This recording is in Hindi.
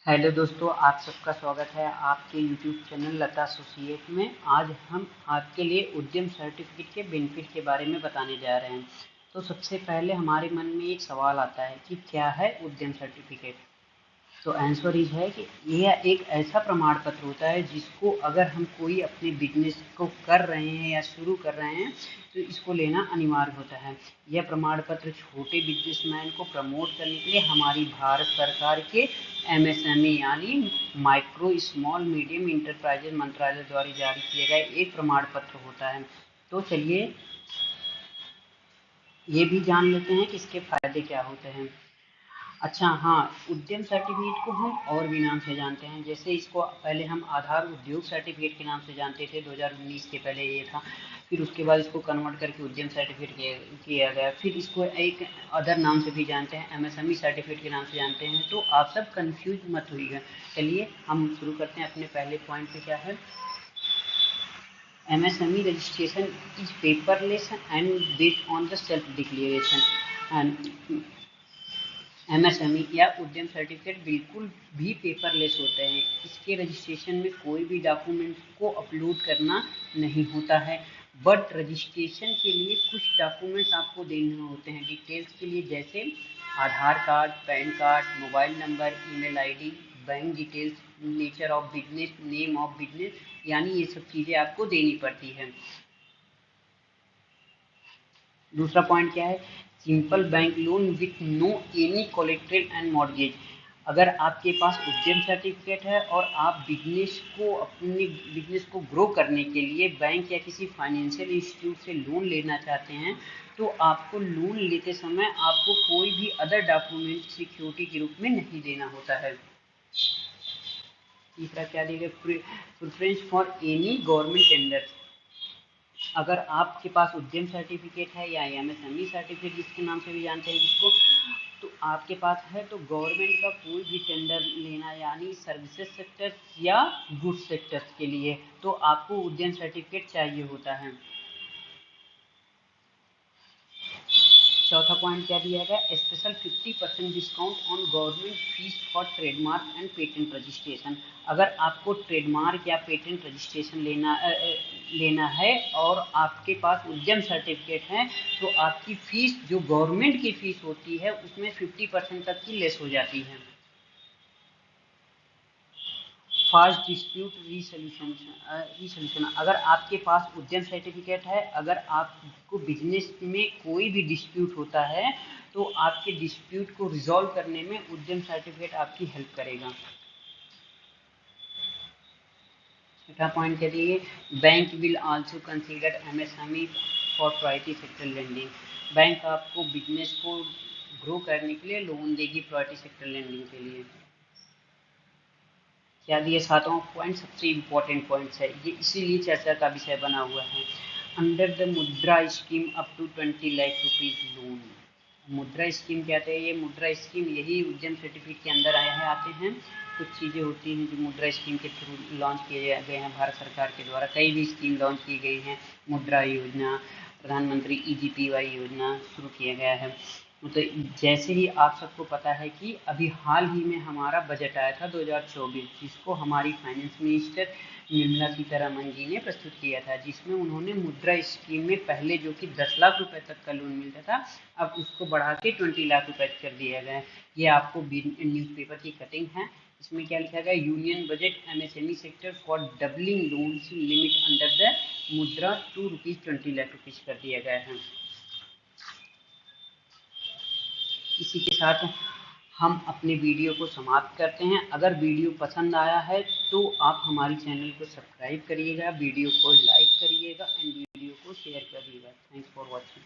हेलो दोस्तों, आप सबका स्वागत है आपके यूट्यूब चैनल लता एसोसिएट में। आज हम आपके लिए उद्यम सर्टिफिकेट के बेनिफिट के बारे में बताने जा रहे हैं। तो सबसे पहले हमारे मन में एक सवाल आता है कि क्या है उद्यम सर्टिफिकेट। तो आंसर इज है कि यह एक ऐसा प्रमाण पत्र होता है जिसको अगर हम कोई अपने बिजनेस को कर रहे हैं या शुरू कर रहे हैं तो इसको लेना अनिवार्य होता है। यह प्रमाण पत्र छोटे बिजनेसमैन को प्रमोट करने के लिए हमारी भारत सरकार के एमएसएमई यानी माइक्रो स्मॉल मीडियम इंटरप्राइजेज मंत्रालय द्वारा जारी किया गया एक प्रमाण पत्र होता है। तो चलिए ये भी जान लेते हैं कि इसके फायदे क्या होते हैं। अच्छा हाँ, उद्यम सर्टिफिकेट को हम और भी नाम से जानते हैं। जैसे इसको पहले हम आधार उद्योग सर्टिफिकेट के नाम से जानते थे, 2019 के पहले ये था। फिर उसके बाद इसको कन्वर्ट करके उद्यम सर्टिफिकेट किया गया। फिर इसको एक अदर नाम से भी जानते हैं, एमएसएमई सर्टिफिकेट के नाम से जानते हैं। तो आप सब कंफ्यूज मत होइएगा। चलिए हम शुरू करते हैं अपने पहले पॉइंट पे। क्या है MSME registration is paperless and based on the self declaration and MSME या उद्यम सर्टिफिकेट बिल्कुल भी पेपरलेस होते हैं। इसके रजिस्ट्रेशन में कोई भी डॉक्यूमेंट को अपलोड करना नहीं होता है, बट रजिस्ट्रेशन के लिए कुछ डॉक्यूमेंट्स आपको देने होते हैं डिटेल्स के लिए, जैसे Aadhaar card, PAN card, mobile number, email ID, bank details, nature of business, name of business, यानी ये सब चीज़ें आपको देनी पड़ती है। दूसरा पॉइंट क्या है, simple bank loan with no any collateral and mortgage. अगर आपके पास उद्यम सर्टिफिकेट है और आप अपने बिजनेस को ग्रो करने के लिए बैंक या किसी फाइनेंशियल इंस्टीट्यूट से लोन लेना चाहते हैं तो आपको लोन लेते समय आपको कोई भी अदर डॉक्यूमेंट सिक्योरिटी के रूप में नहीं देना होता है। तीसरा क्या दिया गया, preference for any government tender. अगर आपके पास उद्यम सर्टिफिकेट है या एमएसएमई सर्टिफिकेट जिसके नाम से भी जानते हैं जिसको, तो आपके पास है तो गवर्नमेंट का कोई भी टेंडर लेना यानी सर्विसेज सेक्टर या गुड्स सेक्टर के लिए तो आपको उद्यम सर्टिफिकेट चाहिए होता है। चौथा पॉइंट क्या दिया गया, special 50% discount on government fees for trademark and patent registration. अगर आपको ट्रेडमार्क या पेटेंट रजिस्ट्रेशन लेना है और आपके पास उद्यम सर्टिफिकेट है तो आपकी फीस जो गवर्नमेंट की फीस होती है उसमें 50% तक की लेस हो जाती है। Fast dispute resolution. अगर आपके पास उद्यम सर्टिफिकेट है, अगर आपको बिजनेस में कोई भी डिस्प्यूट होता है तो आपके डिस्प्यूट को रिजॉल्व करने में उद्यम सर्टिफिकेट आपकी हेल्प करेगा। छठा पॉइंट कह दिए, bank will also consider MSME for priority sector lending. Bank आपको बिजनेस को ग्रो करने के लिए लोन देगी प्रायोरिटी सेक्टर लेंडिंग के लिए। क्या दिया, सातवां पॉइंट सबसे इम्पोर्टेंट पॉइंट्स है, ये इसीलिए चर्चा का विषय बना हुआ है। Under the Mudra scheme up to 20 lakh rupees loan. Mudra scheme कहते हैं, ये मुद्रा स्कीम यही उद्यम सर्टिफिकेट के अंदर आते हैं। कुछ चीज़ें होती हैं जो मुद्रा स्कीम के थ्रू लॉन्च किए गए हैं। भारत सरकार के द्वारा कई भी स्कीम लॉन्च की गई हैं। मुद्रा योजना, प्रधानमंत्री EGPY योजना शुरू किया गया है। तो जैसे ही आप सबको पता है कि अभी हाल ही में हमारा बजट आया था 2024, जिसको हमारी फाइनेंस मिनिस्टर निर्मला सीतारमण जी ने प्रस्तुत किया था, जिसमें उन्होंने मुद्रा स्कीम में पहले जो कि 10 लाख रुपए तक का लोन मिलता था अब उसको बढ़ा के 20 लाख रुपए कर दिया गया है। ये आपको न्यूज़पेपर की कटिंग है। इसमें क्या लिखा गया, union budget MSME sector for doubling loan limit under the मुद्रा टू ₹20 लाख कर दिया गया है। इसी के साथ हम अपने वीडियो को समाप्त करते हैं। अगर वीडियो पसंद आया है तो आप हमारे चैनल को सब्सक्राइब करिएगा, वीडियो को लाइक करिएगा एंड वीडियो को शेयर करिएगा। Thanks for watching.